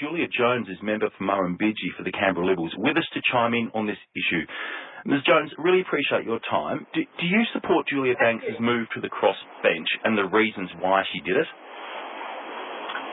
Giulia Jones is member for Murrumbidgee for the Canberra Liberals, with us to chime in on this issue. Ms Jones, really appreciate your time. Do you support Julia Banks' move to the crossbench and the reasons why she did it?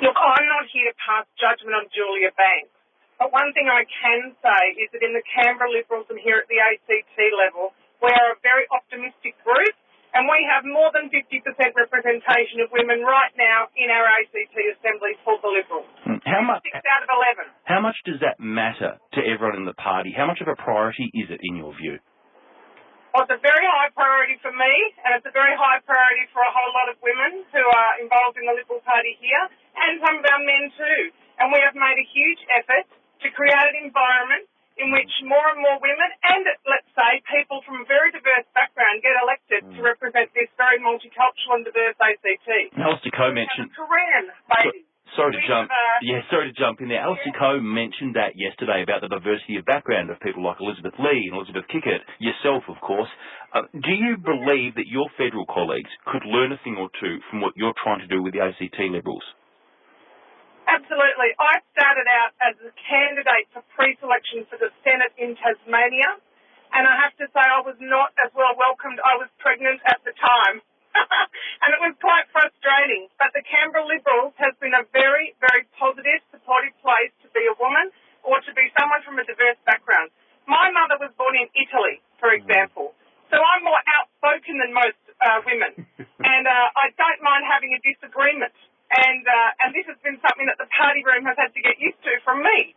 Look, I'm not here to pass judgment on Giulia Banks, but one thing I can say is that in the Canberra Liberals and here at the ACT level, we are a very optimistic group, and we have more than 50% representation of women right now in our ACT Assembly for the Liberals. How much? 6 out of 11. How much does that matter to everyone in the party? How much of a priority is it in your view? Well, it's a very high priority for me, and it's a very high priority for a whole lot of women who are involved in the Liberal Party here, and some of our men too. And we have made a huge effort to create an environment in which more and more women and, let's say, people from a very diverse background get elected to represent this very multicultural and diverse ACT. Alistair Coe mentioned... Korean babies. Sorry to jump in there. Alistair Coe mentioned that yesterday about the diversity of background of people like Elizabeth Lee and Elizabeth Kickett, yourself, of course. Do you believe that your federal colleagues could learn a thing or two from what you're trying to do with the ACT Liberals? Absolutely. I started out as a candidate for pre-selection for the Senate in Tasmania, and I have to say I was not as well welcomed. I was pregnant at the time, and it was quite frustrating. But the Canberra Liberals has been a very, very positive, supportive place to be a woman or to be someone from a diverse background. My mother was born in Italy, for example, so I'm more outspoken than most women, and I don't mind having a disagreement. And this has been something that the party room has had to get used to from me.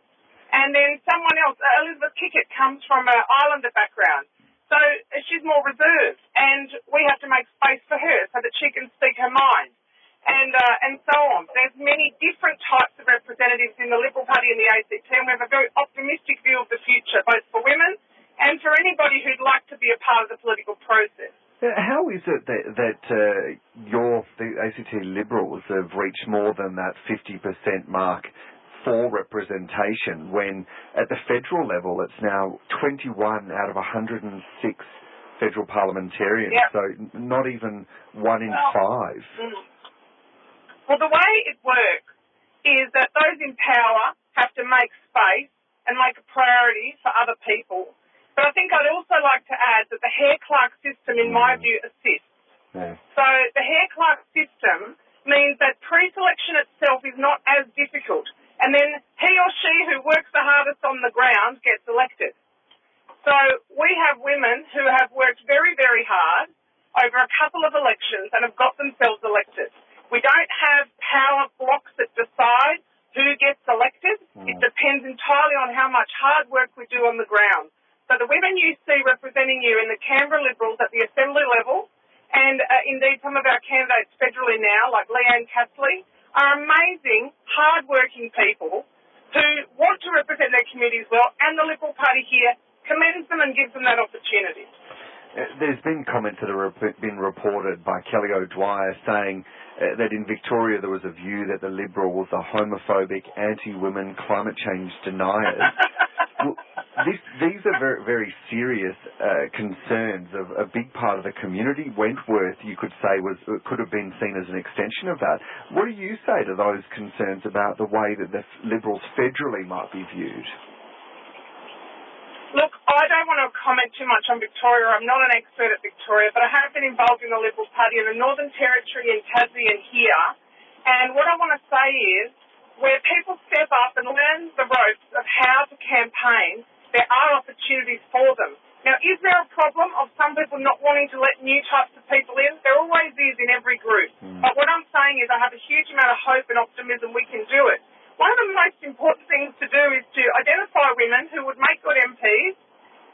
And then someone else, Elizabeth Kickett, comes from an Islander background. So she's more reserved, and we have to make space for her so that she can speak her mind. And so on. There's many different types of representatives in the Liberal Party and the ACT, and we have a very optimistic view of the future, both for women and for anybody who'd like to be a part of the political process. How is it that the ACT Liberals have reached more than that 50% mark for representation when at the federal level it's now 21 out of 106 federal parliamentarians, so not even 1 in 5? Well, the way it works is that those in power have to make space and make a priority for other people. But I think I'd also like to add that the Hare-Clark system, in my view, assists. So the Hare-Clark system means that pre-selection itself is not as difficult, and then he or she who works the hardest on the ground gets elected. So we have women who have worked very, very hard over a couple of elections and have got themselves elected. We don't have power blocks that decide who gets elected. It depends entirely on how much hard work we do on the ground. So the women you see representing you in the Canberra Liberals at the Assembly level, and indeed some of our candidates federally now, like Leanne Castley, are amazing, hard-working people who want to represent their communities well, and the Liberal Party here commends them and gives them that opportunity. There's been comments that have been reported by Kelly O'Dwyer saying that in Victoria there was a view that the Liberals are homophobic, anti-women, climate change deniers. These are very, very serious concerns of a big part of the community. Wentworth, you could say, could have been seen as an extension of that. What do you say to those concerns about the way that the Liberals federally might be viewed? Look, I don't want to comment too much on Victoria. I'm not an expert at Victoria, but I have been involved in the Liberal Party in the Northern Territory, in Tassie and here. And what I want to say is, where people step up and learn the ropes of how to campaign, there are opportunities for them. Now, is there a problem of some people not wanting to let new types of people in? There always is in every group. But what I'm saying is I have a huge amount of hope and optimism we can do it. One of the most important things to do is to identify women who would make good MPs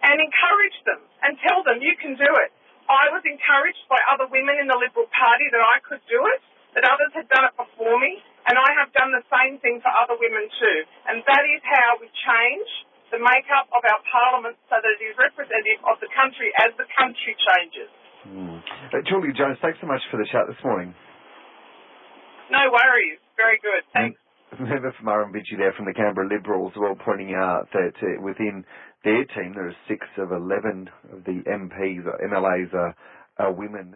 and encourage them and tell them you can do it. I was encouraged by other women in the Liberal Party that I could do it, that others had done it before me, and I have done the same thing for other women too. And that is how we change the makeup of our parliament so that it is representative of the country as the country changes. Giulia Jones, thanks so much for the chat this morning. No worries. Very good. Thanks. Member for Murrumbidgee there from the Canberra Liberals, well, pointing out that within their team there are 6 of 11 of the MPs or MLAs are women.